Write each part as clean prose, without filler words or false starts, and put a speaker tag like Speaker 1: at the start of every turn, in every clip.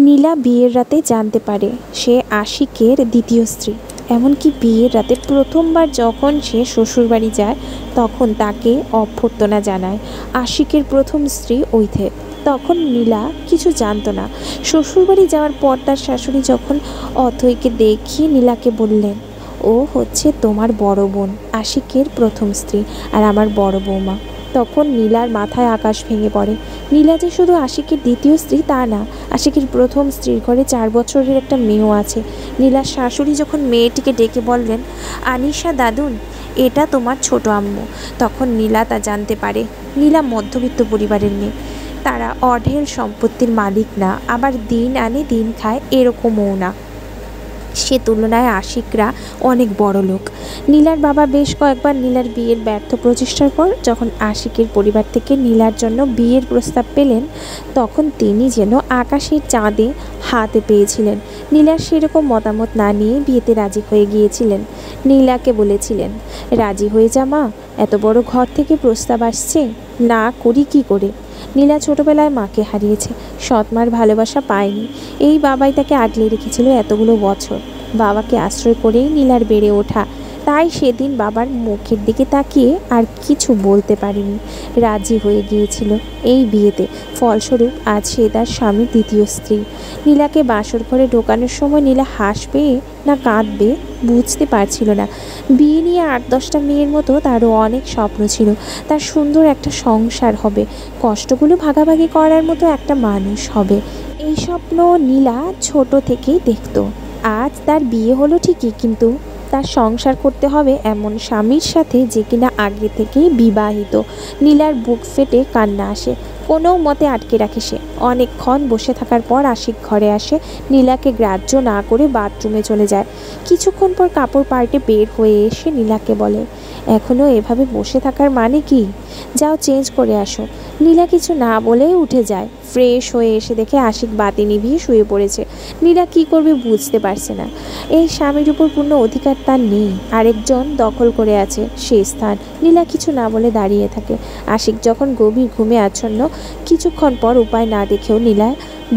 Speaker 1: নীলা বিয়ের রাতে জানতে পারে সে আশিকের দ্বিতীয় স্ত্রী। এমনকি বিয়ের রাতে প্রথমবার যখন সে শ্বশুরবাড়ি যায় তখন তাকে অভ্যর্থনা জানায় আশিকের প্রথম স্ত্রী ঐথে। তখন নীলা কিছু জানতো না। শ্বশুরবাড়ি যাওয়ার পর তার শাশুড়ি যখন অথৈকে দেখিয়ে নীলাকে বললেন, ও হচ্ছে তোমার বড় বোন, আশিকের প্রথম স্ত্রী আর আমার বড় বৌমা। তখন নীলার মাথায় আকাশ ভেঙে পড়ে। নীলা যে শুধু আশিকের দ্বিতীয় স্ত্রী তা না, আশিকের প্রথম স্ত্রীর ঘরে 4 বছরের একটা মেয়েও আছে। নীলার শাশুড়ি যখন মেয়েটিকে ডেকে বললেন, আনিশা দাদুন, এটা তোমার ছোট আম্মু, তখন নীলা তা জানতে পারে। নীলা মধ্যবিত্ত পরিবারের মেয়ে। তারা অঢেল সম্পত্তির মালিক না, আবার দিন আনে দিন খায় এরকমও না। সে তুলনায় আশিকরা অনেক বড় লোক। নীলার বাবা বেশ কয়েকবার নীলার বিয়ের ব্যর্থ প্রচেষ্টার পর যখন আশিকের পরিবার থেকে নীলার জন্য বিয়ের প্রস্তাব পেলেন তখন তিনি যেন আকাশের চাঁদে হাতে পেয়েছিলেন। নীলার সেরকম মতামত না নিয়ে বিয়েতে রাজি হয়ে গিয়েছিলেন। নীলাকে বলেছিলেন, রাজি হয়ে যা মা, এত বড় ঘর থেকে প্রস্তাব আসছে, না করি কি করে। নীলা ছোটবেলায় মাকে হারিয়েছে, সৎমার ভালোবাসা পায়নি। এই বাবাই তাকে আগলে রেখেছিল এতগুলো বছর। বাবাকে আশ্রয় করেই নীলার বেড়ে ওঠা। তাই সেদিন বাবার মুখের দিকে তাকিয়ে আর কিছু বলতে পারেনি, রাজি হয়ে গিয়েছিল এই বিয়েতে। ফলস্বরূপ আজ সে তার স্বামীর দ্বিতীয় স্ত্রী। নীলাকে বাসর ঘরে ঢোকানোর সময় নীলা হাসবে না কাঁদবে বুঝতে পারছিল না। বিয়ে নিয়ে 8-10টা মেয়ের মতো তারও অনেক স্বপ্ন ছিল। তার সুন্দর একটা সংসার হবে, কষ্টগুলো ভাগাভাগি করার মতো একটা মানুষ হবে। এই স্বপ্ন নীলা ছোট থেকেই দেখত। আজ তার বিয়ে হলো ঠিকই, কিন্তু তার সংসার করতে হবে এমন স্বামীর সাথে যে কিনা আগে থেকেই বিবাহিত। নীলার বুক ফেটে কান্না আসে, কোনো মতে আটকে রাখে সে। অনেকক্ষণ বসে থাকার পর আশিক ঘরে আসে। নীলাকে গ্রাহ্য না করে বাথরুমে চলে যায়। কিছুক্ষণ পর কাপড় পাল্টে বের হয়ে এসে নীলাকে বলে, এখনও এভাবে বসে থাকার মানে কি? যাও চেঞ্জ করে আসো। নীলা কিছু না বলেই উঠে যায়। ফ্রেশ হয়ে এসে দেখে আশিক বাতি নিভিয়ে শুয়ে পড়েছে। নীলা কি করবে বুঝতে পারছে না। এই স্বামীর উপর পূর্ণ অধিকার তার নেই, আরেকজন দখল করে আছে সেই স্থান। নীলা কিছু না বলে দাঁড়িয়ে থাকে। আশিক যখন গভীর ঘুমে আচ্ছন্ন, কিছুক্ষণ পর উপায় না দেখেও নীলা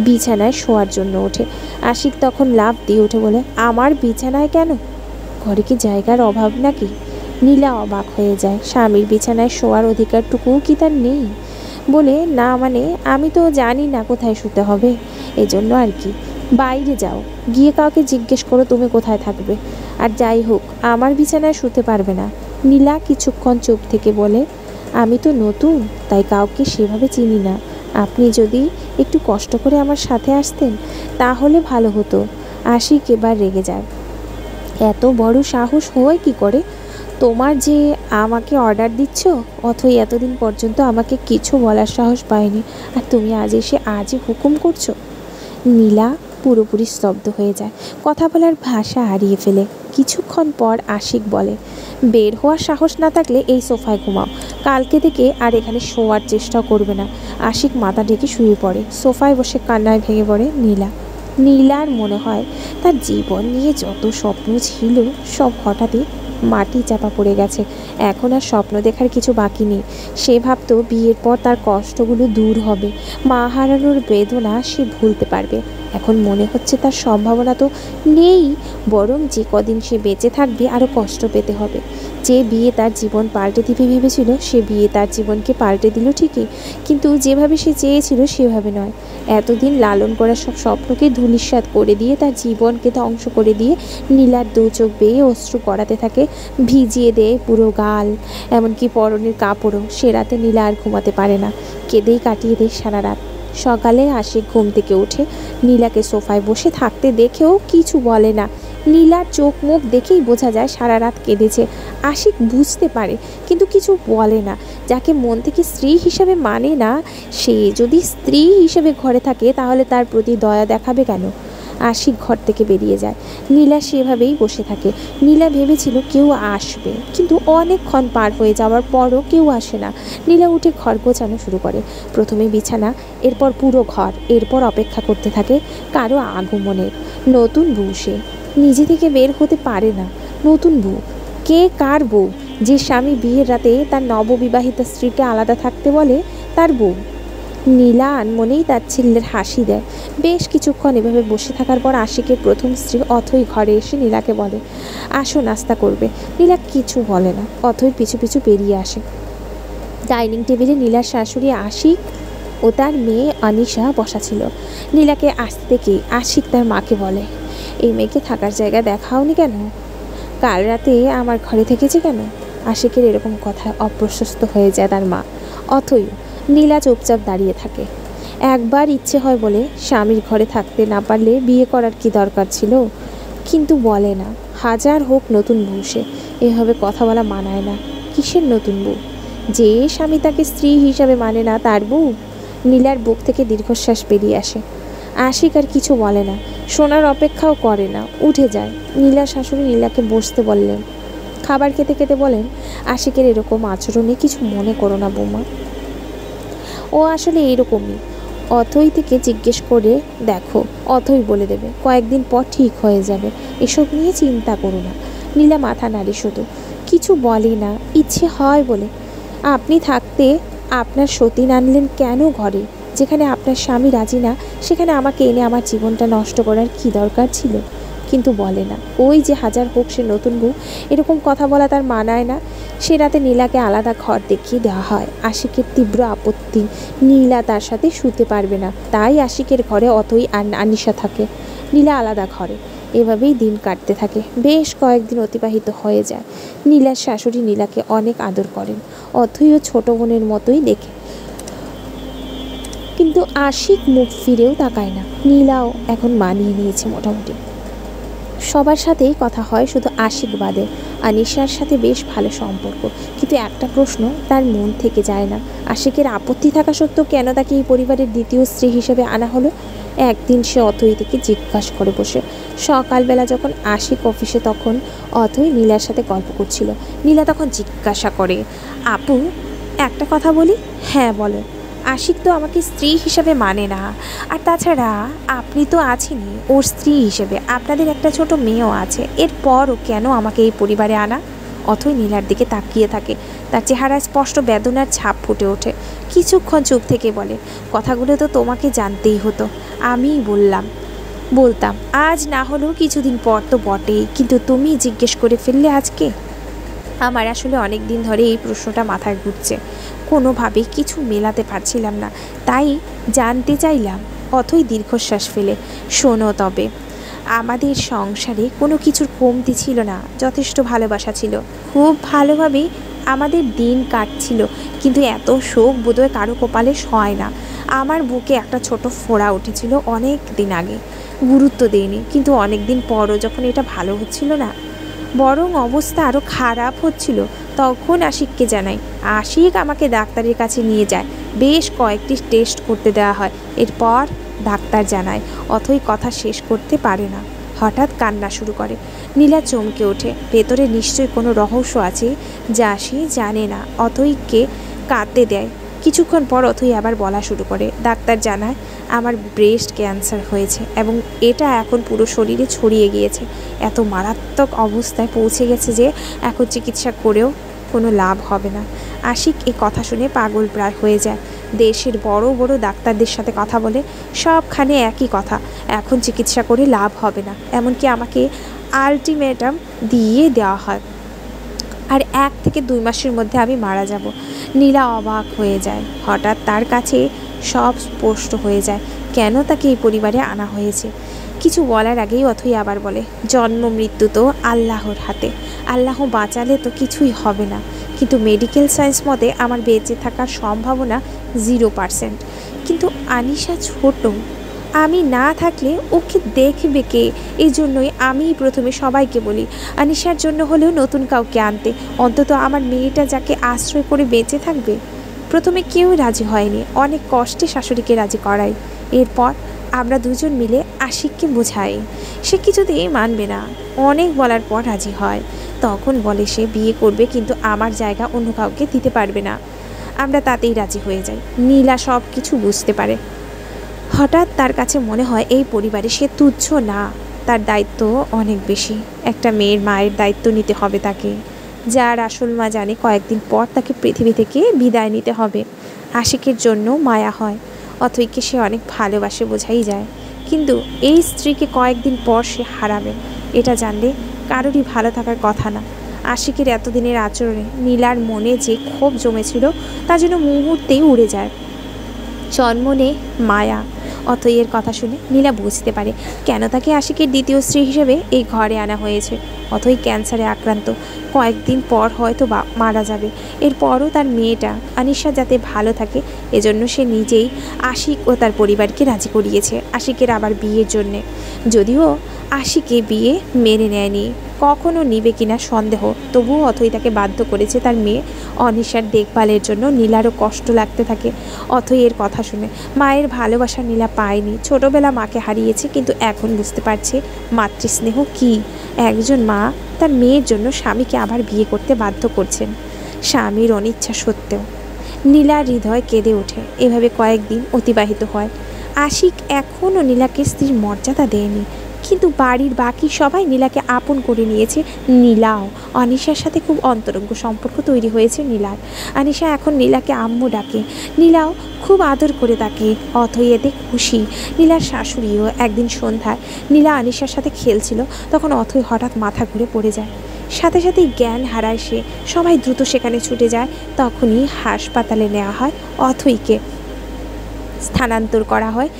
Speaker 1: বিছানায় শোয়ার জন্য ওঠে। আশিক তখন লাফ দিয়ে উঠে বলে, আমার বিছানায় কেন? ঘরে কি জায়গার অভাব নাকি? নীলা অবাক হয়ে যায়। স্বামীর বিছানায় শোয়ার অধিকারটুকুও কি তার নেই? বলে, না মানে আমি তো জানি না কোথায় শুতে হবে, এজন্য আর কি। বাইরে যাও, গিয়ে কাউকে জিজ্ঞেস করো তুমি কোথায় থাকবে। আর যাই হোক আমার বিছানায় শুতে পারবে না। নীলা কিছুক্ষণ চুপ থেকে বলে, আমি তো নতুন, তাই কাউকে সেভাবে চিনি না। আপনি যদি একটু কষ্ট করে আমার সাথে আসতেন তাহলে ভালো হতো। আশিক এবার রেগে যায়। এত বড় সাহস হয় কি করে তোমার যে আমাকে অর্ডার দিচ্ছ? অথই এতদিন পর্যন্ত আমাকে কিছু বলার সাহস পায়নি, আর তুমি আজ এসে আজই হুকুম করছো? নীলা পুরোপুরি স্তব্ধ হয়ে যায়, কথা বলার ভাষা হারিয়ে ফেলে। কিছুক্ষণ পর আশিক বলে, বের হওয়ার সাহস না থাকলে এই সোফায় ঘুমাও, কালকে থেকে আর এখানে শোয়ার চেষ্টা করবে না। আশিক মাথা ঢেকে শুয়ে পড়ে। সোফায় বসে কান্নায় ভেঙে পড়ে নীলা। নীলার মনে হয় তার জীবন নিয়ে যত স্বপ্ন ছিল সব হঠাৎই মাটি চাপা পড়ে গেছে। এখন আর স্বপ্ন দেখার কিছু বাকি নেই। সে ভাবতো বিয়ের পর তার কষ্টগুলো দূর হবে, মা হারানোর বেদনা সে ভুলতে পারবে। এখন মনে হচ্ছে তার সম্ভাবনা তো নেই, বরং যে কদিন সে বেঁচে থাকবে আরও কষ্ট পেতে হবে। যে বিয়ে তার জীবন পাল্টে দিবে ভেবেছিল সে বিয়ে তার জীবনকে পাল্টে দিল ঠিকই, কিন্তু যেভাবে সে চেয়েছিল সেভাবে নয়। এতদিন লালন করা সব স্বপ্নকে ধূলিসাৎ করে দিয়ে তার জীবনকে ধ্বংস করে দিয়ে নীলার দু চোখ বেয়ে অশ্রু গড়াতে থাকে, ভিজিয়ে দেয় পুরো গাল, এমনকি পরনের কাপড়ও। সে রাতে নীলা আর ঘুমাতে পারে না, কেঁদেই কাটিয়ে দেয় সারা রাত। সকালে আশিক ঘুম থেকে উঠে নীলাকে সোফায় বসে থাকতে দেখেও কিছু বলে না। নীলার চোখ মুখ দেখেই বোঝা যায় সারা রাত কেঁদেছে। আশিক বুঝতে পারে কিন্তু কিছু বলে না। যাকে মন থেকে স্ত্রী হিসেবে মানে না, সে যদি স্ত্রী হিসেবে ঘরে থাকে তাহলে তার প্রতি দয়া দেখাবে কেন? আশিক ঘর থেকে বেরিয়ে যায়। নীলা সেভাবেই বসে থাকে। নীলা ভেবেছিল কেউ আসবে, কিন্তু অনেকক্ষণ পার হয়ে যাওয়ার পরও কেউ আসে না। নীলা উঠে ঘর গোছানো শুরু করে। প্রথমে বিছানা, এরপর পুরো ঘর, এরপর অপেক্ষা করতে থাকে কারো আগমনের। নতুন বউ সে, নিজে থেকে বের হতে পারে না। নতুন বউ, কে কার বউ? যে স্বামী বিয়ের রাতে তার নববিবাহিতা স্ত্রীকে আলাদা থাকতে বলে তার বউ। নীলা আনমনেই তার ছেলের হাসি দেয়। বেশ কিছুক্ষণ এভাবে বসে থাকার পর আশিকের প্রথম স্ত্রী অথই ঘরে এসে নীলাকে বলে, আসো নাস্তা করবে। নীলা কিছু বলে না, অথই পিছু পিছু বেরিয়ে আসে। ডাইনিং টেবিলে নীলার শাশুড়ি আশিক ও তার মেয়ে আনিশা বসা ছিল। নীলাকে আসতে দেখে আশিক তার মাকে বলে, এই মেয়েকে থাকার জায়গা দেখাওনি কেন? কাল রাতে আমার ঘরে থেকেছে কেন? আশিকের এরকম কথায় অপ্রশস্ত হয়ে যায় তার মা। অথই নীলা চুপচাপ দাঁড়িয়ে থাকে। একবার ইচ্ছে হয় বলে স্বামীর ঘরে থাকতে না পারলে বিয়ে করার কি দরকার ছিল, কিন্তু বলে না। হাজার হোক নতুন বউ, সে এভাবে কথা বলা মানায় না। কিসের নতুন বউ? যে স্বামী তাকে স্ত্রী হিসাবে মানে না তার বউ? নীলার বুক থেকে দীর্ঘশ্বাস বেরিয়ে আসে। আশিক আর কিছু বলে না, শোনার অপেক্ষাও করে না, উঠে যায়। নীলার শাশুড়ি নীলাকে বসতে বললেন। খাবার খেতে খেতে বলেন, আশিকের এরকম আচরণে কিছু মনে করো না বৌমা, ও আসলে এরকমই। অথই থেকে জিজ্ঞেস করে দেখো, অথই বলে দেবে, কয়েকদিন পর ঠিক হয়ে যাবে, এসব নিয়ে চিন্তা করো না। নীলা মাথা নাড়ে, শুধু কিছু বলে না। ইচ্ছে হয় বলে। আপনি থাকতে আপনার সতীন আনলেন কেন ঘরে? যেখানে আপনার স্বামী রাজি না সেখানে আমাকে এনে আমার জীবনটা নষ্ট করার কি দরকার ছিল? কিন্তু বলে না। ওই যে হাজার হোক সে নতুন বউ, এরকম কথা বলা তার মানায় না। সে রাতে নীলাকে আলাদা ঘর দেখিয়ে দেওয়া হয়। আশিকের তীব্র আপত্তি, নীলা তার সাথে শুতে পারবে না, তাই আশিকের ঘরে অথই আর আনিশা থাকে, নীলা আলাদা ঘরে। এভাবেই দিন কাটতে থাকে। বেশ কয়েকদিন অতিবাহিত হয়ে যায়। নীলার শাশুড়ি নীলাকে অনেক আদর করেন, অথইও ছোট বোনের মতোই দেখে, কিন্তু আশিক মুখ ফিরেও তাকায় না। নীলাও এখন মানিয়ে নিয়েছে মোটামুটি, সবার সাথেই কথা হয়, শুধু আশিক বাদে। আনিশার সাথে বেশ ভালো সম্পর্ক, কিন্তু একটা প্রশ্ন তার মন থেকে যায় না। আশিকের আপত্তি থাকা সত্ত্বেও কেন তাকে এই পরিবারের দ্বিতীয় স্ত্রী হিসেবে আনা হলো? একদিন সে অথই থেকে জিজ্ঞাসা করে বসে। সকালবেলা যখন আশিক অফিসে, তখন অথই নীলার সাথে গল্প করছিল। নীলা তখন জিজ্ঞাসা করে, আপু একটা কথা বলি? হ্যাঁ বলো। আশিক তো আমাকে স্ত্রী হিসেবে মানে না, আর তাছাড়া আপনি তো আছেনই ওর স্ত্রী হিসেবে, আপনাদের একটা ছোট মেয়েও আছে, এরপরও কেন আমাকে এই পরিবারে আনা? অথই নীলার দিকে তাকিয়ে থাকে। তার চেহারায় স্পষ্ট বেদনার ছাপ ফুটে ওঠে। কিছুক্ষণ চুপ থেকে বলে, কথাগুলো তো তোমাকে জানতেই হতো, আমিই বলতাম আজ না হলেও কিছুদিন পর তো বটেই, কিন্তু তুমি জিজ্ঞেস করে ফেললে আজকে। আমার আসলে অনেক দিন ধরে এই প্রশ্নটা মাথায় ঘুরছে, কোনোভাবেই কিছু মেলাতে পারছিলাম না, তাই জানতে চাইলাম। অথই দীর্ঘশ্বাস ফেলে, শোনো তবে, আমাদের সংসারে কোনো কিছুর কমতি ছিল না, যথেষ্ট ভালোবাসা ছিল, খুব ভালোভাবেই আমাদের দিন কাটছিল, কিন্তু এত শোক বোধহয় কারো কপালে হয় না। আমার বুকে একটা ছোট ফোড়া উঠেছিল অনেক দিন আগে, গুরুত্ব দেইনি, কিন্তু অনেক দিন পরও যখন এটা ভালো হচ্ছিল না, বরং অবস্থা আরও খারাপ হচ্ছিল, তখন আশিককে জানাই। আশিক আমাকে ডাক্তারের কাছে নিয়ে যায়, বেশ কয়েকটি টেস্ট করতে দেওয়া হয়। এরপর ডাক্তার জানায়। অথই কথা শেষ করতে পারে না, হঠাৎ কান্না শুরু করে। নীলা চমকে ওঠে, ভেতরে নিশ্চয়ই কোনো রহস্য আছে যা সে জানে না। অথইকে কাঁদতে দেয়। কিছুক্ষণ পর অথই আবার বলা শুরু করে। ডাক্তার জানায় আমার ব্রেস্ট ক্যান্সার হয়েছে এবং এটা এখন পুরো শরীরে ছড়িয়ে গিয়েছে, এত মারাত্মক অবস্থায় পৌঁছে গেছে যে এখন চিকিৎসা করেও কোনো লাভ হবে না। আশিক এই কথা শুনে পাগল প্রায় হয়ে যায়। দেশের বড় বড় ডাক্তারদের সাথে কথা বলে, সবখানে একই কথা, এখন চিকিৎসা করে লাভ হবে না, এমনকি আমাকে আলটিমেটাম দিয়ে দেওয়া হয়, আর 1 থেকে 2 মাসের মধ্যে আমি মারা যাব। নীলা অবাক হয়ে যায়। হঠাৎ তার কাছে সব স্পষ্ট হয়ে যায় কেন তাকে এই পরিবারে আনা হয়েছে। কিছু বলার আগেই অথই আবার বলে, জন্ম মৃত্যু তো আল্লাহর হাতে, আল্লাহ বাঁচালে তো কিছুই হবে না, কিন্তু মেডিকেল সায়েন্স মতে আমার বেঁচে থাকার সম্ভাবনা 0%। কিন্তু আনিশা ছোট, আমি না থাকলে ওকে দেখবে কে? এই জন্যই আমি প্রথমে সবাইকে বলি আনিশার জন্য হলেও নতুন কাউকে আনতে, অন্তত আমার মেয়েটা যাকে আশ্রয় করে বেঁচে থাকবে। প্রথমে কেউ রাজি হয়নি, অনেক কষ্টে শাশুড়িকে রাজি করাই। এরপর আমরা দুজন মিলে আশিককে বোঝাই, সে কিছুতেই মানবে না। অনেক বলার পর রাজি হয়, তখন বলে সে বিয়ে করবে, কিন্তু আমার জায়গা অন্য কাউকে দিতে পারবে না। আমরা তাতেই রাজি হয়ে যাই। নীলা সব কিছু বুঝতে পারে। হঠাৎ তার কাছে মনে হয় এই পরিবারে সে তুচ্ছ না, তার দায়িত্ব অনেক বেশি। একটা মেয়ের মায়ের দায়িত্ব নিতে হবে তাকে, যার আসল মা জানে কয়েকদিন পর তাকে পৃথিবী থেকে বিদায় নিতে হবে। আশিকের জন্য মায়া হয়। অথৈকে সে অনেক ভালোবাসে, বোঝাই যায়। কিন্তু এই স্ত্রীকে কয়েকদিন পর সে হারাবে, এটা জানলে কারোরই ভালো থাকার কথা না। আশিকের এতদিনের আচরণে নীলার মনে যে ক্ষোভ জমেছিল তা যেন মুহূর্তেই উড়ে যায়। জন্মনে মায়া। অথৈয়ের কথা শুনে নীলা বুঝতে পারে কেন তাকে আশিকের দ্বিতীয় স্ত্রী হিসেবে এই ঘরে আনা হয়েছে। অথৈ ক্যান্সারে আক্রান্ত, কয়েকদিন পর হয়তো মারা যাবে। এরপরও তার মেয়েটা আনিশা যাতে ভালো থাকে এজন্য সে নিজেই আশিক ও তার পরিবারকে রাজি করিয়েছে আশিকের আবার বিয়ের জন্যে। যদিও আশিকে বিয়ে মেনে নেয়নি, কখনো নিবে কিনা সন্দেহ, তবুও অথৈ তাকে বাধ্য করেছে তার মেয়ে অনিশার দেখভালের জন্য। নীলারও কষ্ট লাগতে থাকে অথৈয়ের কথা শুনে। মায়ের ভালোবাসা নীলা পায়নি, ছোটবেলা মাকে হারিয়েছে, কিন্তু এখন বুঝতে পারছে মাতৃস্নেহ কী। একজন মা তার মেয়ের জন্য স্বামীকে আবার বিয়ে করতে বাধ্য করছেন, স্বামীর অনিচ্ছা সত্ত্বেও। নীলার হৃদয় কেঁদে ওঠে। এভাবে কয়েকদিন অতিবাহিত হয়। আশিক এখনও নীলাকে স্ত্রীর মর্যাদা দেয়নি, কিন্তু বাড়ির বাকি সবাই নীলাকে আপন করে নিয়েছে। নীলাও অনিশার সাথে খুব অন্তরঙ্গ সম্পর্ক তৈরি হয়েছে নীলার। আনিশা এখন নীলাকে আম্মু ডাকে, নীলাও খুব আদর করে তাকে। অথৈ এতে খুশি। নীলার শাশুড়িও। একদিন সন্ধ্যায় নীলা আনিশার সাথে খেলছিল, তখন অথৈ হঠাৎ মাথা ঘুরে পড়ে যায়। সাথে সাথেই জ্ঞান হারায় সে। সবাই দ্রুত সেখানে ছুটে যায়। তখনই হাসপাতালে নেওয়া হয় অথৈকে, স্থানান্তর করা হয়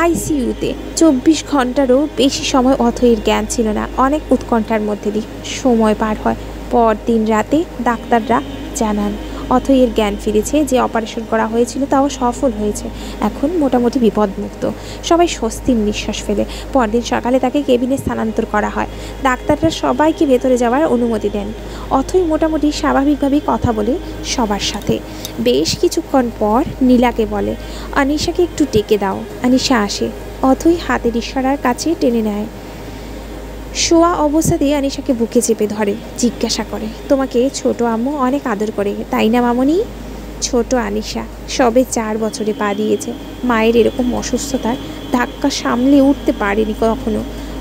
Speaker 1: আইসিইউতে। 24 ঘন্টারও বেশি সময় অথৈয়ের জ্ঞান ছিল না। অনেক উৎকণ্ঠার মধ্যে দিয়ে সময় পার হয়। পরদিন রাতে ডাক্তাররা জানান অথৈয়ের জ্ঞান ফিরেছে, যে অপারেশন করা হয়েছিল তাও সফল হয়েছে, এখন মোটামুটি বিপদমুক্ত। সবাই স্বস্তির নিঃশ্বাস ফেলে। পরদিন সকালে তাকে কেবিনে স্থানান্তর করা হয়। ডাক্তাররা সবাইকে ভেতরে যাওয়ার অনুমতি দেন। অথৈ মোটামুটি স্বাভাবিকভাবেই কথা বলে সবার সাথে। বেশ কিছুক্ষণ পর নীলাকে বলে, আনিশাকে একটু ডেকে দাও। আনিশা আসে। অথৈ হাতের ইশারার কাছে টেনে নেয়। শোয়া অবস্থাতেই আনিশাকে বুকে চেপে ধরে, জিজ্ঞাসা করে, তোমাকে ছোট আম্মু অনেক আদর করে তাই না মামনি? ছোট আনিশা সবে 4 বছরে পা দিয়েছে। মায়ের এরকম অসুস্থতার ধাক্কা সামলে উঠতে পারেনি কখনো।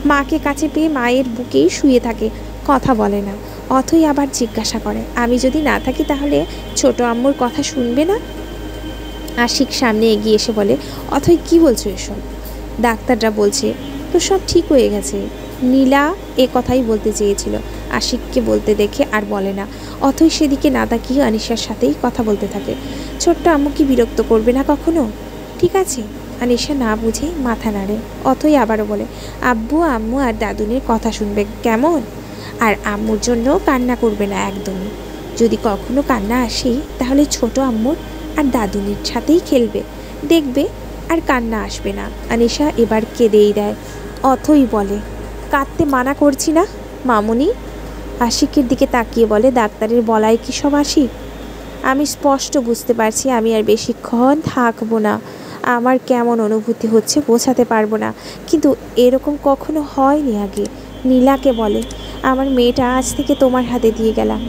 Speaker 1: মাকে কাছে পেয়ে মায়ের বুকেই শুয়ে থাকে, কথা বলে না। অথৈ আবার জিজ্ঞাসা করে, আমি যদি না থাকি তাহলে ছোট আম্মুর কথা শুনবে না? আশিক সামনে এগিয়ে এসে বলে, অথৈ কি বলছো এসব? ডাক্তাররা বলছে তো সব ঠিক হয়ে গেছে। নীলা এ কথাই বলতে চেয়েছিল, আশিককে বলতে দেখে আর বলে না। অথৈ সেদিকে না তাকিয়ে আনিশার সাথেই কথা বলতে থাকে। ছোট্ট আম্মু কি বিরক্ত করবে না কখনো? ঠিক আছে। আনিশা না বুঝে মাথা নাড়ে। অথৈ আবারও বলে, আব্বু আম্মু আর দাদুনের কথা শুনবে কেমন? আর আম্মুর জন্য কান্না করবে না একদমই। যদি কখনো কান্না আসে তাহলে ছোট আম্মুর আর দাদুনের সাথেই খেলবে, দেখবে আর কান্না আসবে না। আনিশা এবার কেঁদেই দেয়। অথৈ বলে, কাঁদতে মানা করছি না মামুনি। আশিকের দিকে তাকিয়ে বলে, ডাক্তারের বলায় কি সব আশিক? আমি স্পষ্ট বুঝতে পারছি আমি আর বেশিক্ষণ থাকবো না। আমার কেমন অনুভূতি হচ্ছে বোঝাতে পারবো না, কিন্তু এরকম কখনো হয়নি আগে। নীলাকে বলে, আমার মেয়েটা আজ থেকে তোমার হাতে দিয়ে গেলাম।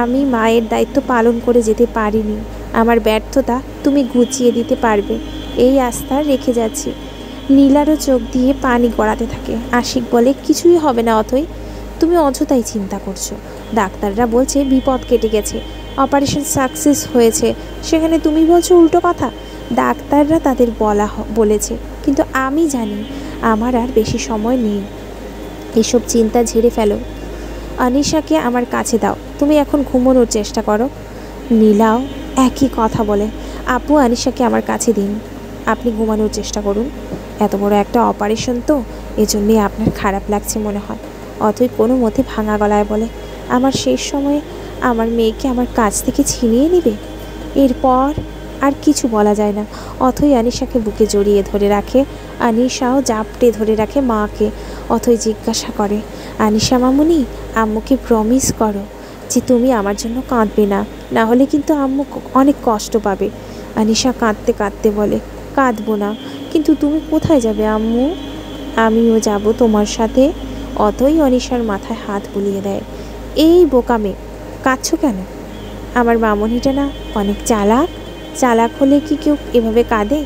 Speaker 1: আমি মায়ের দায়িত্ব পালন করে যেতে পারিনি, আমার ব্যর্থতা তুমি গুছিয়ে দিতে পারবে এই আস্থা রেখে যাচ্ছি। নীলারও চোখ দিয়ে পানি গড়াতে থাকে। আশিক বলে, কিছুই হবে না অথৈ, তুমি অযথাই চিন্তা করছো। ডাক্তাররা বলছে বিপদ কেটে গেছে, অপারেশন সাকসেস হয়েছে, সেখানে তুমি বলছো উল্টো কথা। ডাক্তাররা তাদের বলেছে, কিন্তু আমি জানি আমার আর বেশি সময় নেই। এসব চিন্তা ঝেড়ে ফেলো। আনিশাকে আমার কাছে দাও, তুমি এখন ঘুমানোর চেষ্টা করো। নীলাও একই কথা বলে, আপু আনিশাকে আমার কাছে দিন, আপনি ঘুমানোর চেষ্টা করুন। এত বড় একটা অপারেশন তো, এজন্যই আপনার খারাপ লাগছে মনে হয়। অথৈ কোনো মতে ভাঙা গলায় বলে, আমার শেষ সময়ে আমার মেয়েকে আমার কাছ থেকে ছিনিয়ে নেবে? এরপর আর কিছু বলা যায় না। অথৈ আনিশাকে বুকে জড়িয়ে ধরে রাখে। আনিশাও জাপটে ধরে রাখে মাকে। অথৈ জিজ্ঞাসা করে, আনিশা মামুনি, আম্মুকে প্রমিস করো যে তুমি আমার জন্য কাঁদবে না, না হলে কিন্তু আম্মু অনেক কষ্ট পাবে। আনিশা কাঁদতে কাঁদতে বলে, কাঁদবো না, কিন্তু তুমি কোথায় যাবে আম্মু? আমিও যাব তোমার সাথে। অথৈ অনিশার মাথায় হাত বুলিয়ে দেয়। এই বোকা মেয়ে, কাঁদছো কেন? আমার মামুনিটা না অনেক চালাক, চালাক হলে কি কেউ এভাবে কাঁদে?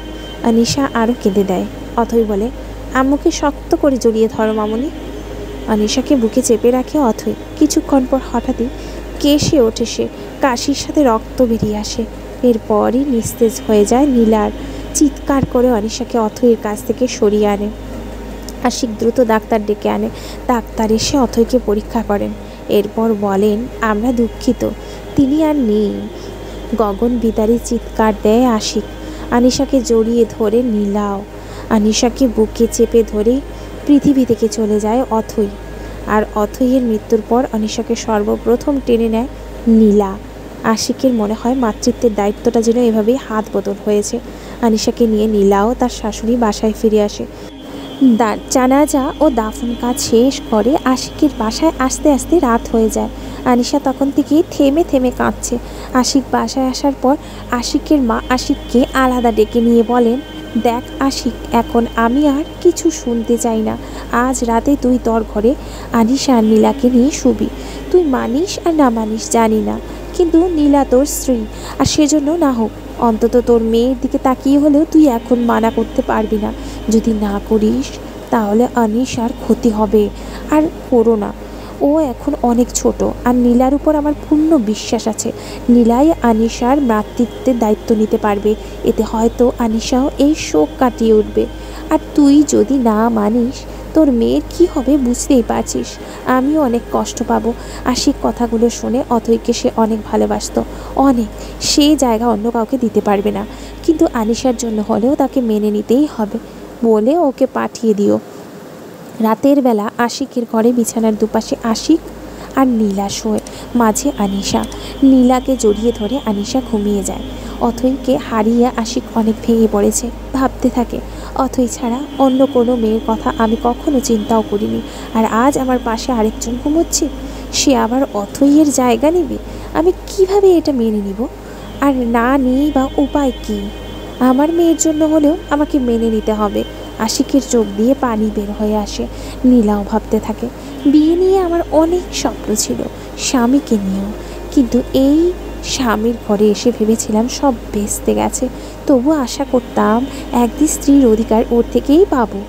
Speaker 1: আনিশা আরও কেঁদে দেয়। অথৈ বলে, আম্মুকে শক্ত করে জড়িয়ে ধরো মামুনি। আনিশাকে বুকে চেপে রাখে অথৈ। কিছুক্ষণ পর হঠাৎই কেশে ওঠে সে, কাশির সাথে রক্ত বেরিয়ে আসে। এরপরই নিস্তেজ হয়ে যায় নীলার। চিৎকার করে অনিশাকে অথৈয়ের কাছ থেকে সরিয়ে আনে। আশিক দ্রুত ডাক্তার ডেকে আনে। ডাক্তার এসে অথৈকে পরীক্ষা করেন। এরপর বলেন, আমরা দুঃখিত, তিনি আর নেই। গগন বিদারী চিৎকার দেয় আশিক। আনিশাকে জড়িয়ে ধরে নীলাও। আনিশাকে বুকে চেপে ধরে পৃথিবী থেকে চলে যায় অথৈ। আর অথৈয়ের মৃত্যুর পর অনিশাকে সর্বপ্রথম টেনে নেয় নীলা। আশিকের মনে হয় মাতৃত্বের দায়িত্বটা যেন এভাবেই হাত বদল হয়েছে। আনিশাকে নিয়ে নীলাও তার শাশুড়ি বাসায় ফিরে আসে। জানাজা ও দাফন কাজ শেষ করে আশিকের বাসায় আস্তে আস্তে রাত হয়ে যায়। আনিশা তখন থেকে থেমে থেমে কাঁদছে। আশিক বাসায় আসার পর আশিকের মা আশিককে আলাদা ডেকে নিয়ে বলেন, দেখ আশিক, এখন আমি আর কিছু শুনতে চাই না। আজ রাতে তুই তোর ঘরে আনিশা আর নীলাকে নিয়ে শুবি। তুই মানিস আর না মানিস জানি না, কিন্তু নীলা তোর স্ত্রী, আর সেজন্য না হোক অন্তত তোর মেয়ের দিকে তাকিয়ে হলেও তুই এখন মানা করতে পারবি না। যদি না করিস তাহলে আনিশার ক্ষতি হবে। আর করো না, ও এখন অনেক ছোট, আর নীলার উপর আমার পূর্ণ বিশ্বাস আছে। নীলাই আনিশার মাতৃত্বের দায়িত্ব নিতে পারবে। এতে হয়তো আনিশাও এই শোক কাটিয়ে উঠবে। আর তুই যদি না মানিস তোর মেয়ের কি হবে বুঝতেই পারছিস। আমিও অনেক কষ্ট পাবো। আশিক কথাগুলো শুনে অথৈকে সে অনেক ভালোবাসত, অনেক। সে জায়গা অন্য কাউকে দিতে পারবে না, কিন্তু আনিশার জন্য হলেও তাকে মেনে নিতেই হবে বলে ওকে পাঠিয়ে দিও। রাতের বেলা আশিকের ঘরে বিছানার দুপাশে আশিক আর নীলা শোয়, মাঝে আনিশা। নীলাকে জড়িয়ে ধরে আনিশা ঘুমিয়ে যায়। অথৈকে হারিয়ে আশিক অনেক ভেঙে পড়েছে। ভাবতে থাকে, অথৈ ছাড়া অন্য কোনো মেয়ের কথা আমি কখনো চিন্তাও করিনি, আর আজ আমার পাশে আরেকজন ঘুমোচ্ছে, সে আবার অথৈয়ের জায়গা নেবে। আমি কিভাবে এটা মেনে নিব? আর না নিয়েই বা উপায় কী? আমার মেয়ের জন্য হলেও আমাকে মেনে নিতে হবে। আশিকের চোখ দিয়ে পানি বের হয়ে আসে। নীলাও ভাবতে থাকে, বিয়ে নিয়ে আমার অনেক স্বপ্ন ছিল, স্বামীকে নিয়েও, কিন্তু এই স্বামীর ঘরে এসে ভেবেছিলাম সব বেঁচতে গেছে। তবু আশা করতাম একদিন স্ত্রীর অধিকার ওর থেকেই পাবো।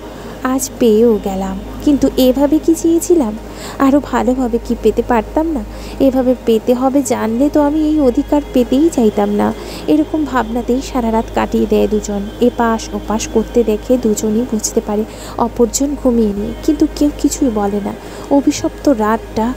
Speaker 1: আজ পেয়েও গেলাম, কিন্তু এভাবে কি চেয়েছিলাম? আরও ভালোভাবে কি পেতে পারতাম না? এভাবে পেতে হবে জানলে তো আমি এই অধিকার পেতেই চাইতাম না। এরকম ভাবনাতেই সারা রাত কাটিয়ে দেয় দুজন। এপাশ ওপাশ করতে দেখে দুজনই বুঝতে পারে অপরজন ঘুমিয়ে নেই, কিন্তু কেউ কিছুই বলে না। অভিশপ্ত রাতটা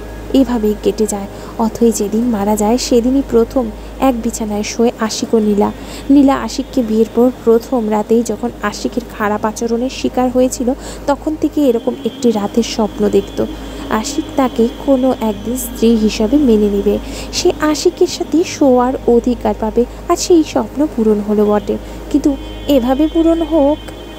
Speaker 1: এভাবেই কেটে যায়। অথৈ যেদিন মারা যায় সেদিনই প্রথম এক বিছানায় শোয় আশিক ও নীলা। নীলা আশিককে বিয়ের পর প্রথম রাতেই যখন আশিকের খারাপ আচরণের শিকার হয়েছিল, তখন থেকে এরকম একটি রাতের স্বপ্ন দেখত। আশিক তাকে কোনো একদিন স্ত্রী হিসাবে মেনে নেবে, সে আশিকের সাথে শোয়ার অধিকার পাবে। আর সেই স্বপ্ন পূরণ হলো বটে, কিন্তু এভাবে পূরণ হোক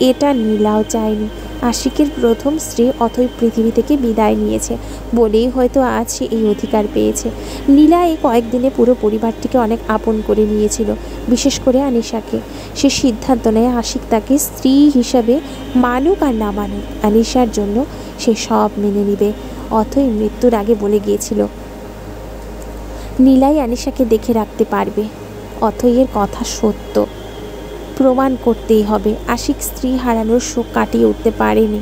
Speaker 1: এটা নীলাও চায়নি। আশিকের প্রথম স্ত্রী অথৈ পৃথিবী থেকে বিদায় নিয়েছে বলেই হয়তো আজ সে এই অধিকার পেয়েছে। নীলা এই কয়েকদিনে পুরো পরিবারটিকে অনেক আপন করে নিয়েছিল, বিশেষ করে আনিশাকে। সে সিদ্ধান্ত নেয় আশিক তাকে স্ত্রী হিসাবে মানুক আর না মানুক, আনিশার জন্য সে সব মেনে নিবে। অথৈ মৃত্যুর আগে বলে গিয়েছিল নীলাই আনিশাকে দেখে রাখতে পারবে। অথৈয়ের কথা সত্য, প্রমাণ করতেই হবে। আশিক স্ত্রী হারানোর শোক কাটিয়ে উঠতে পারেনি,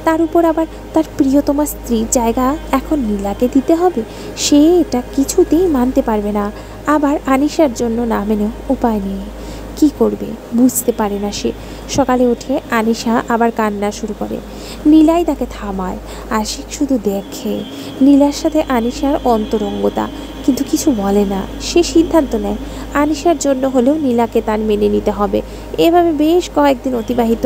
Speaker 1: তার উপর আবার তার প্রিয়তমা স্ত্রীর জায়গা এখন নীলাকে দিতে হবে। সে এটা কিছুতেই মানতে পারবে না। আবার আনিশার জন্য না মেনেও উপায় নেই, কি করবে বুঝতে পারে না সে। সকালে উঠে আনিশা আবার কান্না শুরু করে। নীলাই তাকে থামায়। আশিক শুধু দেখে নীলার সাথে আনিশার অন্তরঙ্গতা, কিন্তু কিছু বলে না। সে সিদ্ধান্ত নেয় আনিশার জন্য হলেও নীলাকে তার মেনে নিতে হবে। এভাবে বেশ কয়েকদিন অতিবাহিত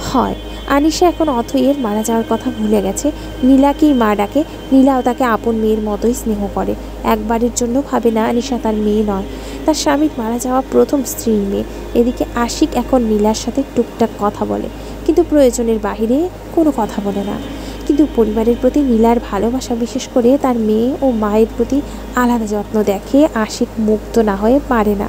Speaker 1: হয়। আনিশা এখন অথৈয়ের মারা যাওয়ার কথা ভুলে গেছে। নীলাকেই মা ডাকে। নীলাও তাকে আপন মেয়ের মতোই স্নেহ করে। একবারের জন্য ভাবে না আনিশা তার মেয়ে নয়, তার স্বামীর মারা যাওয়া প্রথম স্ত্রীর মেয়ে। এদিকে আশিক এখন নীলার সাথে টুকটাক কথা বলে, কিন্তু প্রয়োজনের বাহিরে কোনো কথা বলে না। কিন্তু পরিবারের প্রতি নীলার ভালোবাসা, বিশেষ করে তার মেয়ে ও মায়ের প্রতি আলাদা যত্ন দেখে আশিক মুক্ত না হয়ে পারে না।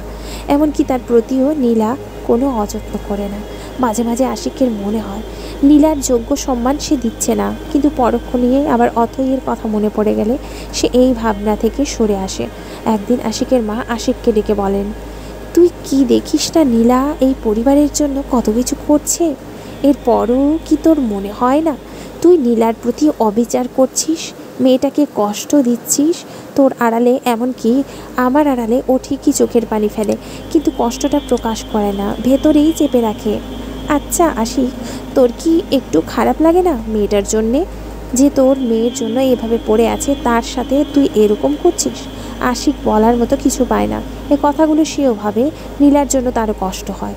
Speaker 1: এমনকি তার প্রতিও নীলা কোনো অযত্ন করে না। মাঝে মাঝে আশিকের মনে হয় নীলার যোগ্য সম্মান সে দিচ্ছে না, কিন্তু পরোক্ষ নিয়ে আবার অথৈয়ের কথা মনে পড়ে গেলে সে এই ভাবনা থেকে সরে আসে। একদিন আশিকের মা আশিককে ডেকে বলেন, তুই কি দেখিস না নীলা এই পরিবারের জন্য কত কিছু করছে? এরপরও কি তোর মনে হয় না তুই নীলার প্রতি অবিচার করছিস? মেয়েটাকে কষ্ট দিচ্ছিস তোর আড়ালে, এমনকি আমার আড়ালে ও ঠিকই চোখের পানি ফেলে, কিন্তু কষ্টটা প্রকাশ করে না, ভেতরেই চেপে রাখে। আচ্ছা আশিক, তোর কি একটু খারাপ লাগে না মেয়েটার জন্যে, যে তোর মেয়ের জন্য এভাবে পড়ে আছে, তার সাথে তুই এরকম করছিস? আশিক বলার মতো কিছু পায় না। এ কথাগুলো সেও ভাবে নীলার জন্য তারও কষ্ট হয়,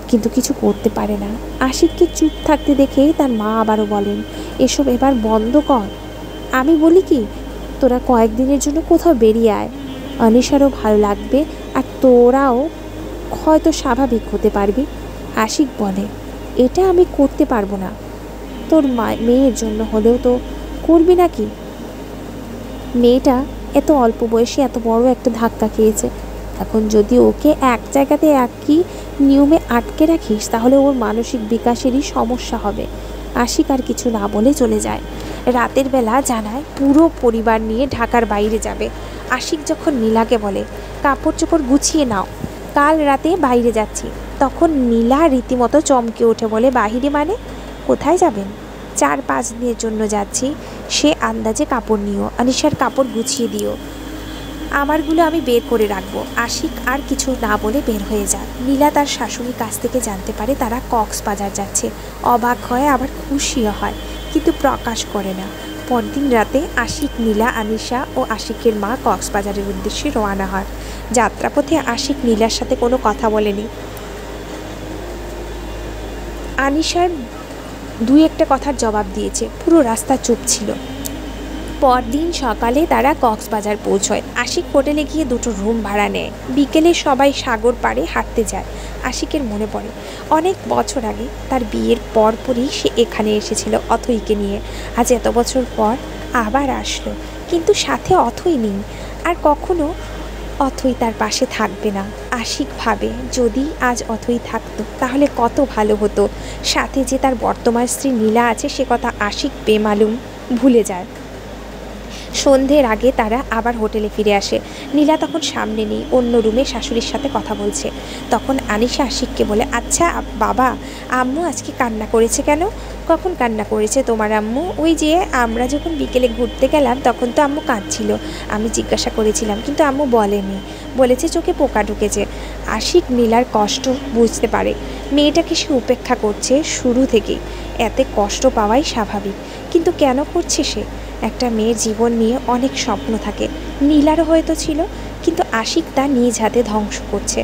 Speaker 1: কিন্তু কিছু করতে পারে না। আশিককে চুপ থাকতে দেখে তার মা আবারও বলেন, এসব এবার বন্ধ কর। আমি বলি কি, তোরা কয়েকদিনের জন্য কোথাও বেরিয়ে আয়, অনিশারও ভালো লাগবে আর তোরাও হয়তো স্বাভাবিক হতে পারবি। আশিক বলে, এটা আমি করতে পারবো না। তোর মেয়ের জন্য হলেও তো করবি নাকি? মেয়েটা এত অল্প বয়সে এত বড় একটা ধাক্কা খেয়েছে, এখন যদি ওকে এক জায়গাতে একই নিয়মে আটকে রাখিস তাহলে ওর মানসিক বিকাশেরই সমস্যা হবে। আশিক আর কিছু না বলে চলে যায়। রাতের বেলা জানায় পুরো পরিবার নিয়ে ঢাকার বাইরে যাবে। আশিক যখন নীলাকে বলে, কাপড় চোপড় গুছিয়ে নাও, কাল রাতে বাইরে যাচ্ছি, তখন নীলা রীতিমতো চমকে ওঠে, বলে, বাহিরে মানে? কোথায় যাবেন? 4-5 দিনের জন্য যাচ্ছি। সে আন্দাজে কাপড় নিও, আনিশার কাপড় গুছিয়ে দিও, আমারগুলো আমি বের করে রাখবো। আশিক আর কিছু না বলে বের হয়ে যায়। নীলা তার শাশুড়ির কাছ থেকে জানতে পারে তারা কক্সবাজার যাচ্ছে। অবাক হয়, আবার খুশিও হয়, কিন্তু প্রকাশ করে না। পরদিন রাতে আশিক, নীলা, আনিশা ও আশিকের মা কক্সবাজারের উদ্দেশ্যে রওনা হয়। যাত্রাপথে আশিক নীলার সাথে কোনো কথা বলেনি। আনিশার 2-1 কথার জবাব দিয়েছে, পুরো রাস্তা চুপ ছিল। পরদিন সকালে তারা কক্সবাজার পৌঁছয়। আশিক হোটেলে গিয়ে 2টো রুম ভাড়া নেয়। বিকেলে সবাই সাগর পাড়ে হাঁটতে যায়। আশিকের মনে পড়ে অনেক বছর আগে তার বিয়ের পরপরই সে এখানে এসেছিল অথইকে নিয়ে। আজ এত বছর পর আবার আসলো, কিন্তু সাথে অথই নেই। আর কখনো অথই তার পাশে থাকবে না। আশিক ভাবে, যদি আজ অথই থাকতো তাহলে কত ভালো হতো। সাথে যে তার বর্তমান স্ত্রী নীলা আছে সে কথা আশিক বেমালুম ভুলে যায়। সন্ধ্যের আগে তারা আবার হোটেলে ফিরে আসে। নীলা তখন সামনে নেই, অন্য রুমে শাশুড়ির সাথে কথা বলছে। তখন আনিশা আশিককে বলে, আচ্ছা বাবা, আম্মু আজকে কান্না করেছে কেন? কখন কান্না করেছে তোমার আম্মু? ওই যে আমরা যখন বিকেলে ঘুরতে গেলাম তখন তো আম্মু কাঁদছিল। আমি জিজ্ঞাসা করেছিলাম, কিন্তু আম্মু বলেনি, বলেছে চোখে পোকা ঢুকেছে। আশিক নীলার কষ্ট বুঝতে পারে। মেয়েটাকে সে উপেক্ষা করছে শুরু থেকেই, এতে কষ্ট পাওয়াই স্বাভাবিক। কিন্তু কেন করছে সে? একটা মেয়ের জীবন নিয়ে অনেক স্বপ্ন থাকে, নীলারও হয়তো ছিল, কিন্তু আশিক তা নিজ হাতে ধ্বংস করছে।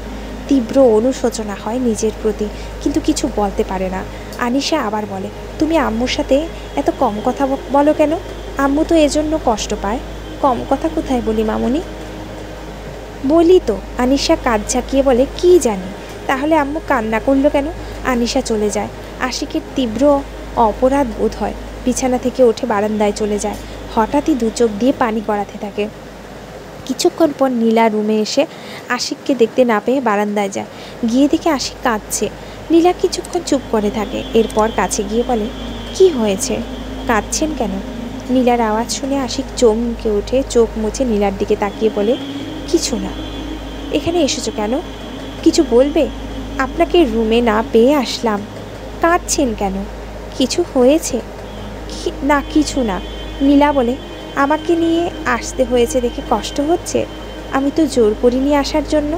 Speaker 1: তীব্র অনুশোচনা হয় নিজের প্রতি, কিন্তু কিছু বলতে পারে না। আনিশা আবার বলে, তুমি আম্মুর সাথে এত কম কথা বলো কেন? আম্মু তো এজন্য কষ্ট পায়। কম কথা কোথায় বলি মামুনি? বলি তো। আনিশা কাঁধ ঝাঁকিয়ে বলে, কি জানি। তাহলে আম্মু কান্না করলো কেন? আনিশা চলে যায়। আশিকের তীব্র অপরাধ বোধ হয়। বিছানা থেকে উঠে বারান্দায় চলে যায়। হঠাৎই 2 চোখ দিয়ে পানি গড়াতে থাকে। কিছুক্ষণ পর নীলা রুমে এসে আশিককে দেখতে না পেয়ে বারান্দায় যায়। গিয়ে দেখে আশিক কাঁদছে। নীলা কিছুক্ষণ চুপ করে থাকে, এরপর কাছে গিয়ে বলে, কি হয়েছে, কাঁদছেন কেন? নীলার আওয়াজ শুনে আশিক চমকে উঠে চোখ মুছে নীলার দিকে তাকিয়ে বলে, কিছু না। এখানে এসেছো কেন? কিছু বলবে? আপনাকে রুমে না পেয়ে আসলাম। কাঁদছেন কেন? কিছু হয়েছে? না, কিছু না। নীলা বলে, আমাকে নিয়ে আসতে হয়েছে দেখে কষ্ট হচ্ছে? আমি তো জোর করিনি আসার জন্য।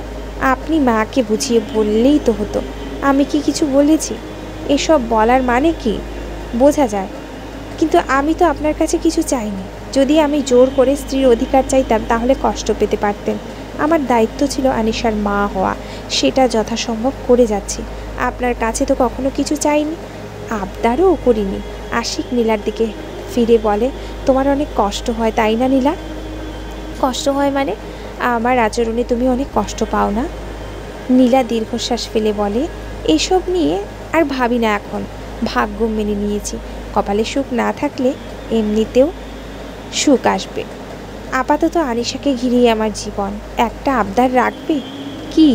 Speaker 1: আপনি মাকে বুঝিয়ে বললেই তো হতো। আমি কি কিছু বলেছি? এসব বলার মানে কি বোঝা যায়, কিন্তু আমি তো আপনার কাছে কিছু চাইনি। যদি আমি জোর করে স্ত্রীর অধিকার চাইতাম তাহলে কষ্ট পেতে পারতেন। আমার দায়িত্ব ছিল আনিশার মা হওয়া, সেটা যথাসম্ভব করে যাচ্ছি। আপনার কাছে তো কখনো কিছু চাইনি, আবদারও করিনি। আশিক নীলার দিকে ফিরে বলে, তোমার অনেক কষ্ট হয় তাই না নীলা? কষ্ট হয় মানে? আমার আচরণে তুমি অনেক কষ্ট পাও না? নীলা দীর্ঘশ্বাস ফেলে বলে, এসব নিয়ে আর ভাবি না এখন। ভাগ্য মেনে নিয়েছি, কপালে সুখ না থাকলে এমনিতেও সুখ আসবে। আপাতত আনিশাকে ঘিরিয়ে আমার জীবন। একটা আবদার রাখবে? কি?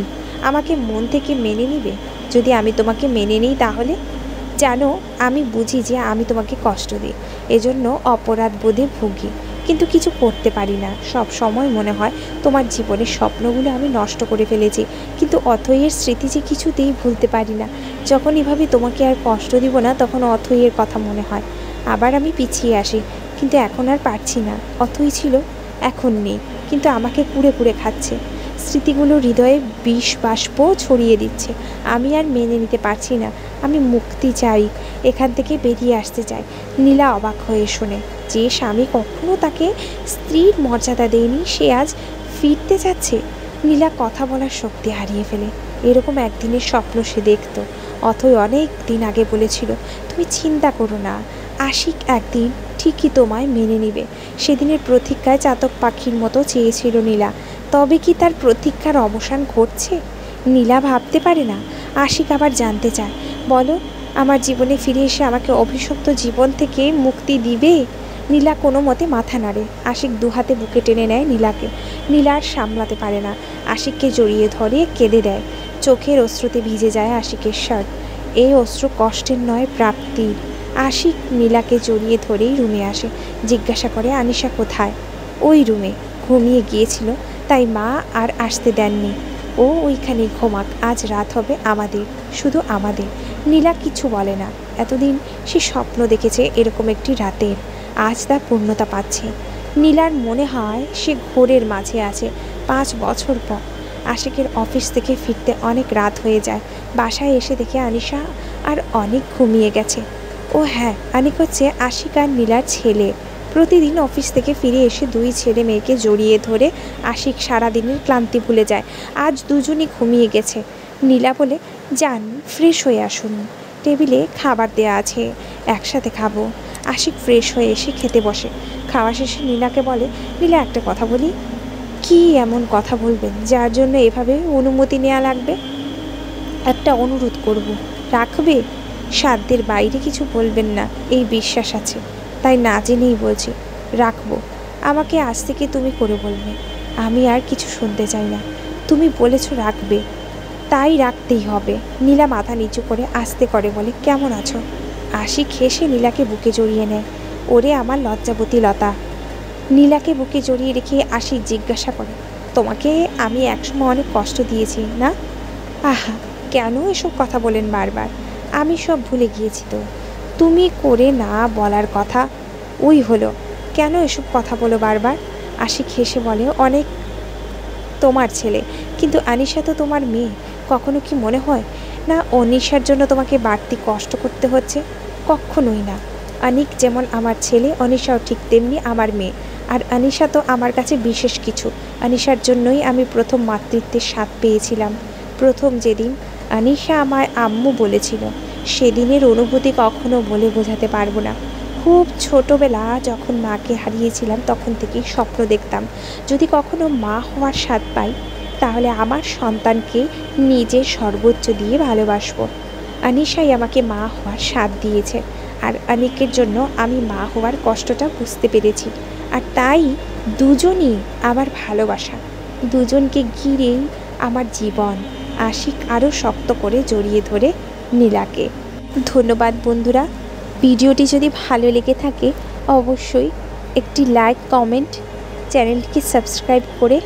Speaker 1: আমাকে মন থেকে মেনে নিবে? যদি আমি তোমাকে মেনে নিই তাহলে? জানো, আমি বুঝি যে আমি তোমাকে কষ্ট দিই, এজন্য অপরাধ বোধে ভুগি, কিন্তু কিছু করতে পারি না। সব সময় মনে হয় তোমার জীবনের স্বপ্নগুলো আমি নষ্ট করে ফেলেছি, কিন্তু অথইয়ের স্মৃতি যে কিছুতেই ভুলতে পারি না। যখন এভাবে তোমাকে আর কষ্ট দিব না তখন অথইয়ের কথা মনে হয়। আবার আমি পিছিয়ে আসি, কিন্তু এখন আর পারছি না। অথই ছিল, এখন নেই, কিন্তু আমাকে কুড়ে কুড়ে খাচ্ছে। স্মৃতিগুলো হৃদয়ে বিষ বাষ্প ছড়িয়ে দিচ্ছে। আমি আর মেনে নিতে পারছি না। আমি মুক্তি চাই, এখান থেকে বেরিয়ে আসতে চাই। নীলা অবাক হয়ে শোনে, যে স্বামী কখনো তাকে স্ত্রীর মর্যাদা দেয়নি সে আজ ফিরতে যাচ্ছে। নীলা কথা বলার শক্তি হারিয়ে ফেলে। এরকম একদিনের স্বপ্ন সে দেখত। অথই অনেক দিন আগে বলেছিল, তুমি চিন্তা করো না, আশিক একদিন ঠিকই তোমায় মেনে নিবে। সেদিনের প্রতীক্ষায় চাতক পাখির মতো চেয়েছিল নীলা। তবে কি তার প্রতীক্ষার অবসান ঘটছে? নীলা ভাবতে পারে না। আশিক আবার জানতে চায়, বলো, আমার জীবনে ফিরে এসে আমাকে অভিশপ্ত জীবন থেকে মুক্তি দিবে? নীলা কোনো মতে মাথা নাড়ে। আশিক দুহাতে বুকে টেনে নেয় নীলাকে। নীলা আর সামলাতে পারে না, আশিককে জড়িয়ে ধরে কেঁদে দেয়। চোখের অশ্রুতে ভিজে যায় আশিকের শার্ট। এই অশ্রু কষ্টের নয়, প্রাপ্তির। আশিক নীলাকে জড়িয়ে ধরেই রুমে আসে। জিজ্ঞাসা করে, আনিশা কোথায়? ওই রুমে ঘুমিয়ে গিয়েছিল, তাই মা আর আসতে দেননি। ও ওইখানেই ঘুমাক, আজ রাত হবে আমাদের, শুধু আমাদের। নীলা কিছু বলে না। এতদিন সে স্বপ্ন দেখেছে এরকম একটি রাতের, আজ তা পূর্ণতা পাচ্ছে। নীলার মনে হয় সে ঘোরের মাঝে আছে। 5 বছর পর আশিকের অফিস থেকে ফিরতে অনেক রাত হয়ে যায়। বাসায় এসে দেখে আনিশা আর অনেক ঘুমিয়ে গেছে। ও হ্যাঁ, অনেক হচ্ছে আশিক আর নীলার ছেলে। প্রতিদিন অফিস থেকে ফিরে এসে দুই ছেলে মেয়েকে জড়িয়ে ধরে আশিক সারাদিনের ক্লান্তি ভুলে যায়। আজ দুজনই ঘুমিয়ে গেছে। নীলা বলে, যান ফ্রেশ হয়ে আসুন, টেবিলে খাবার দেয়া আছে, একসাথে খাবো। আশিক ফ্রেশ হয়ে এসে খেতে বসে। খাওয়া শেষে নীলাকে বলে, নীলা একটা কথা বলি। কি এমন কথা বলবেন যার জন্য এভাবে অনুমতি নেওয়া লাগবে? একটা অনুরোধ করব, রাখবে? সাধ্যের বাইরে কিছু বলবেন না, এই বিশ্বাস আছে, তাই না জেনেই বলছি, রাখবো। আমাকে আজ থেকে তুমি করে বলবে, আমি আর কিছু শুনতে চাই না। তুমি বলেছো রাখবে, তাই রাখতেই হবে। নীলা মাথা নিচু করে আস্তে করে বলে, কেমন আছো? আশিক হেসে নীলাকে বুকে জড়িয়ে নেয়। ওরে আমার লজ্জাবতী লতা। নীলাকে বুকে জড়িয়ে রেখে আশিক জিজ্ঞাসা করে, তোমাকে আমি একসময় অনেক কষ্ট দিয়েছি না? আহা, কেন এসব কথা বলেন বারবার? আমি সব ভুলে গিয়েছি তো। তুমি করে না বলার কথা ওই হলো, কেন এসব কথা বলো বারবার? আশিক হেসে বলে, অনেক তোমার ছেলে, কিন্তু আনিশা তো তোমার মেয়ে। কখনো কি মনে হয় না অনিশার জন্য তোমাকে বাড়তি কষ্ট করতে হচ্ছে? কখনোই না। আনিক যেমন আমার ছেলে, অনিশাও ঠিক তেমনি আমার মেয়ে। আর আনিশা তো আমার কাছে বিশেষ কিছু। আনিশার জন্যই আমি প্রথম মাতৃত্বের স্বাদ পেয়েছিলাম। প্রথম যেদিন আনিশা আমায় আম্মু বলেছিল, সেদিনের অনুভূতি কখনো বলে বোঝাতে পারবো না। খুব ছোটোবেলা যখন মাকে হারিয়েছিলাম তখন থেকেই স্বপ্ন দেখতাম, যদি কখনো মা হওয়ার স্বাদ পাই তাহলে আমার সন্তানকে নিজের সর্বোচ্চ দিয়ে ভালোবাসবো। আনিশাই আমাকে মা হওয়ার স্বাদ দিয়েছে, আর আনিকের জন্য আমি মা হওয়ার কষ্টটা বুঝতে পেরেছি। আর তাই দুজনই আমার ভালোবাসা, দুজনকে ঘিরেই আমার জীবন। আশিক আরও শক্ত করে জড়িয়ে ধরে নীলাকে। ধন্যবাদ বন্ধুরা। ভিডিওটি যদি ভালো লেগে থাকে অবশ্যই একটি লাইক, কমেন্ট, চ্যানেলটিকে সাবস্ক্রাইব করে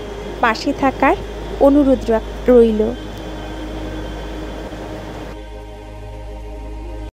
Speaker 1: পাশে থাকার অনুরোধ রইল।